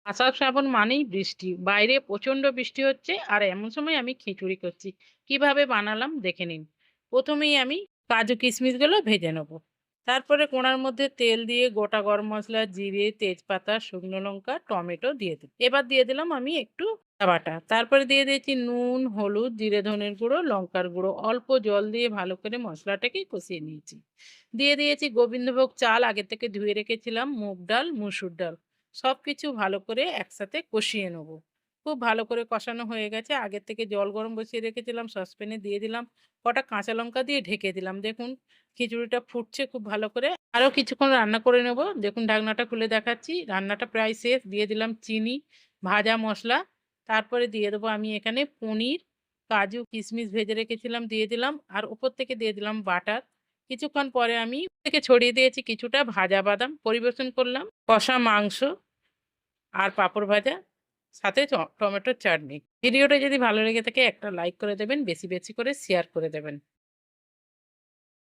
আষাঢ় শ্রাবণ মানেই বৃষ্টি। বাইরে প্রচন্ড বৃষ্টি হচ্ছে আর এমন সময় আমি খিচুড়ি করছি। কিভাবে বানালাম দেখে নিন। প্রথমেই আমি কাজু কিশমিশগুলো ভেজে নেব। তারপরে কোড়ার মধ্যে তেল দিয়ে গোটা গরম মসলা, জিরে, তেজপাতা, শুকনো লঙ্কা, টমেটো দিয়ে দিই। এবার দিয়ে দিলাম আমি একটু আদা বাটা। তারপরে দিয়ে দিয়েছি নুন, হলুদ, জিরে ধনের গুঁড়ো, লঙ্কার গুঁড়ো। অল্প জল দিয়ে ভালো করে মশলাটাকে কষিয়ে নিয়েছি। দিয়ে দিয়েছি গোবিন্দভোগ চাল, আগে থেকে ধুয়ে রেখেছিলাম, মুগ ডাল, মুসুর ডাল। সবকিছু ভালো করে একসাথে কষিয়ে নেব। খুব ভালো করে কষানো হয়ে গেছে। আগের থেকে জল গরম বসিয়ে রেখেছিলাম, সসপ্যানে দিয়ে দিলাম। কটা কাঁচা লঙ্কা দিয়ে ঢেকে দিলাম। দেখুন খিচুড়িটা ফুটছে খুব ভালো করে। আরও কিছুক্ষণ রান্না করে নেব। দেখুন ঢাকনাটা খুলে দেখাচ্ছি। রান্নাটা প্রায় শেষ। দিয়ে দিলাম চিনি, ভাজা মশলা। তারপরে দিয়ে দেবো আমি এখানে পনির, কাজু কিশমিশ ভেজে রেখেছিলাম দিয়ে দিলাম। আর উপর থেকে দিয়ে দিলাম বাটার। কিছুক্ষণ পরে আমি থেকে ছড়িয়ে দিয়েছি কিছুটা ভাজা বাদাম। পরিবেশন করলাম কষা মাংস আর পাঁপড় ভাজা, সাথে টমেটোর চাটনি। ভিডিওটা যদি ভালো লেগে থাকে একটা লাইক করে দেবেন, বেশি বেশি করে শেয়ার করে দেবেন।